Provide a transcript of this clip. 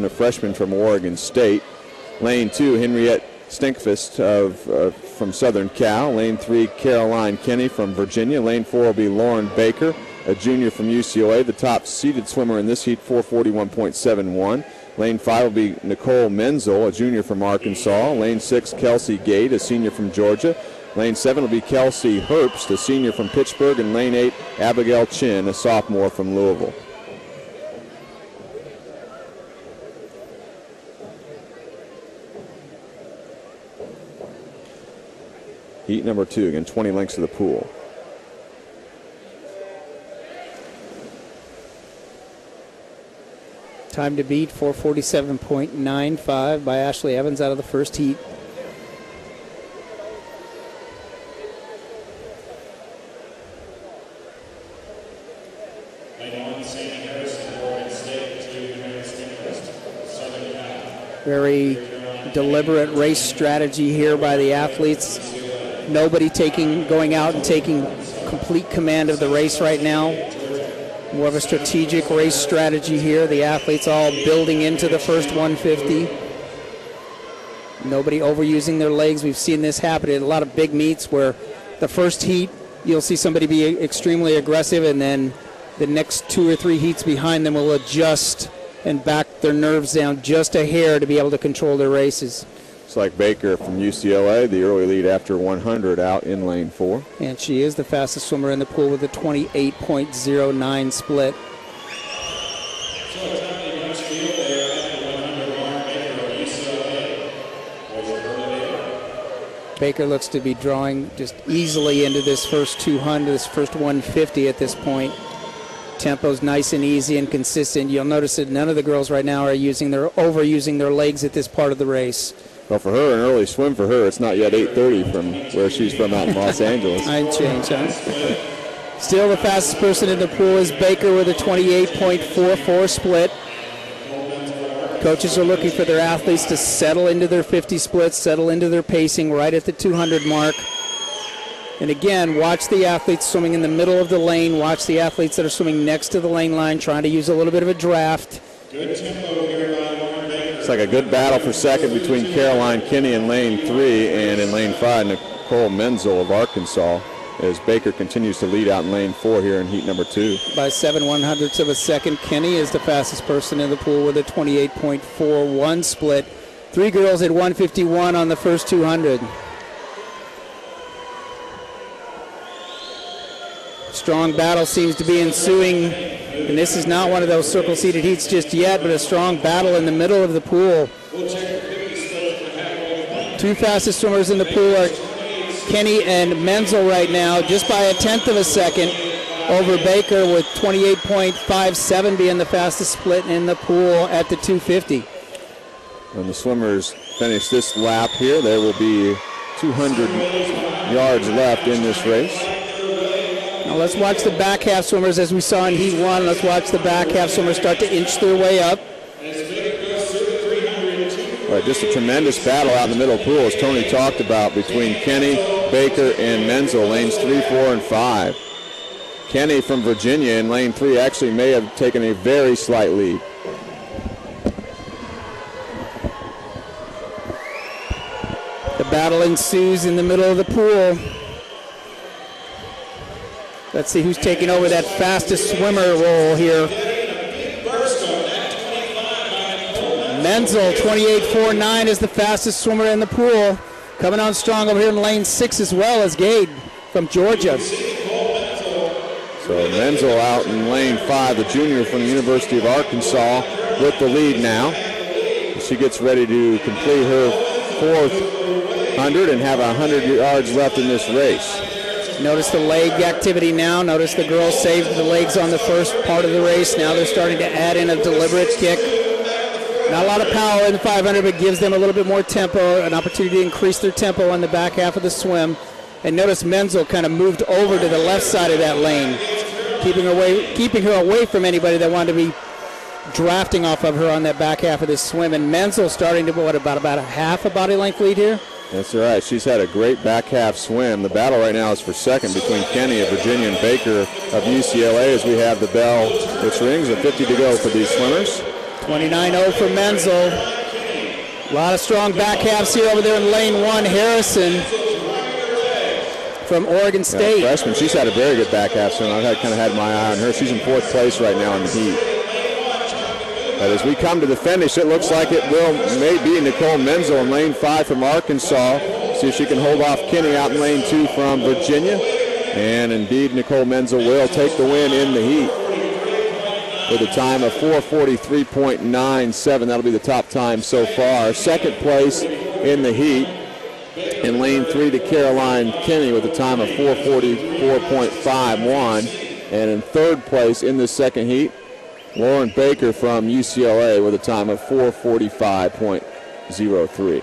a freshman from Oregon State. Lane 2, Henriette Stinkfist from Southern Cal. Lane 3, Caroline Kenny from Virginia. Lane 4 will be Lauren Baker, a junior from UCLA, the top seeded swimmer in this heat, 441.71. Lane 5 will be Nicole Menzel, a junior from Arkansas. Lane 6, Kelsey Gate, a senior from Georgia. Lane 7 will be Kelsey Herbst, a senior from Pittsburgh. And Lane 8, Abigail Chin, a sophomore from Louisville. Heat number 2, again, 20 lengths of the pool. Time to beat, 4:47.95 by Ashley Evans out of the first heat. Very deliberate race strategy here by the athletes. Nobody going out and taking complete command of the race right now. More of a strategic race strategy here. The athletes all building into the first 150. Nobody overusing their legs. We've seen this happen at a lot of big meets where the first heat, you'll see somebody be extremely aggressive, and then the next 2 or 3 heats behind them will adjust and back their nerves down just a hair to be able to control their races. Looks like Baker from UCLA, the early lead after 100 out in lane 4. And she is the fastest swimmer in the pool with a 28.09 split. Baker looks to be drawing just easily into this first 200, this first 150 at this point. Tempo's nice and easy and consistent. You'll notice that none of the girls right now are overusing their legs at this part of the race. Well, for her, an early swim for her, it's not yet 8:30 from where she's from out in Los Angeles. I'd change, huh? Still the fastest person in the pool is Baker with a 28.44 split. Coaches are looking for their athletes to settle into their 50 splits, settle into their pacing right at the 200 mark. And again, watch the athletes swimming in the middle of the lane. Watch the athletes that are swimming next to the lane line, trying to use a little bit of a draft. Good tempo here by Lauren Baker. It's like a good battle for second between Caroline Kinney in lane 3, and in lane 5, Nicole Menzel of Arkansas, as Baker continues to lead out in lane 4 here in heat number 2. By 7/100ths of a second, Kinney is the fastest person in the pool with a 28.41 split. 3 girls at 151 on the first 200. Strong battle seems to be ensuing, and this is not one of those circle-seated heats just yet, but a strong battle in the middle of the pool. 2 fastest swimmers in the pool are Kenny and Menzel right now, just by a 1/10 of a second over Baker, with 28.57 being the fastest split in the pool at the 250. When the swimmers finish this lap here, there will be 200 yards left in this race. Now let's watch the back half swimmers as we saw in heat 1. Let's watch the back half swimmers start to inch their way up. Right, just a tremendous battle out in the middle of the pool, as Tony talked about, between Kenny, Baker, and Menzel, lanes 3, 4, and 5. Kenny from Virginia in lane 3 actually may have taken a very slight lead. The battle ensues in the middle of the pool. Let's see who's taking over that fastest swimmer role here. Menzel, 28.49, is the fastest swimmer in the pool. Coming on strong over here in lane 6 as well as Gade from Georgia. So Menzel out in lane 5, the junior from the University of Arkansas, with the lead now. She gets ready to complete her 4th 100 and have 100 yards left in this race. Notice the leg activity now. Notice the girls saved the legs on the first part of the race. Now they're starting to add in a deliberate kick. Not a lot of power in the 500, but gives them a little bit more tempo, an opportunity to increase their tempo on the back half of the swim. And notice Menzel kind of moved over to the left side of that lane, keeping her away from anybody that wanted to be drafting off of her on that back half of this swim. And Menzel starting to, about a half a body length lead here? That's right. She's had a great back half swim. The battle right now is for second between Kenny of Virginia and Baker of UCLA as we have the bell, which rings, at 50 to go for these swimmers. 29-0 for Menzel. A lot of strong back halves here over there in lane 1. Harrison from Oregon State. Yeah, freshman, she's had a very good back half, so I've kind of had my eye on her. She's in 4th place right now in the heat. But as we come to the finish, it looks like it may be Nicole Menzel in lane 5 from Arkansas. See if she can hold off Kinney out in lane 2 from Virginia. And indeed, Nicole Menzel will take the win in the heat with a time of 4:43.97. That'll be the top time so far. 2nd place in the heat in lane 3 to Caroline Kinney with a time of 4:44.51. And in 3rd place in the 2nd heat, Lauren Baker from UCLA with a time of 4:45.03.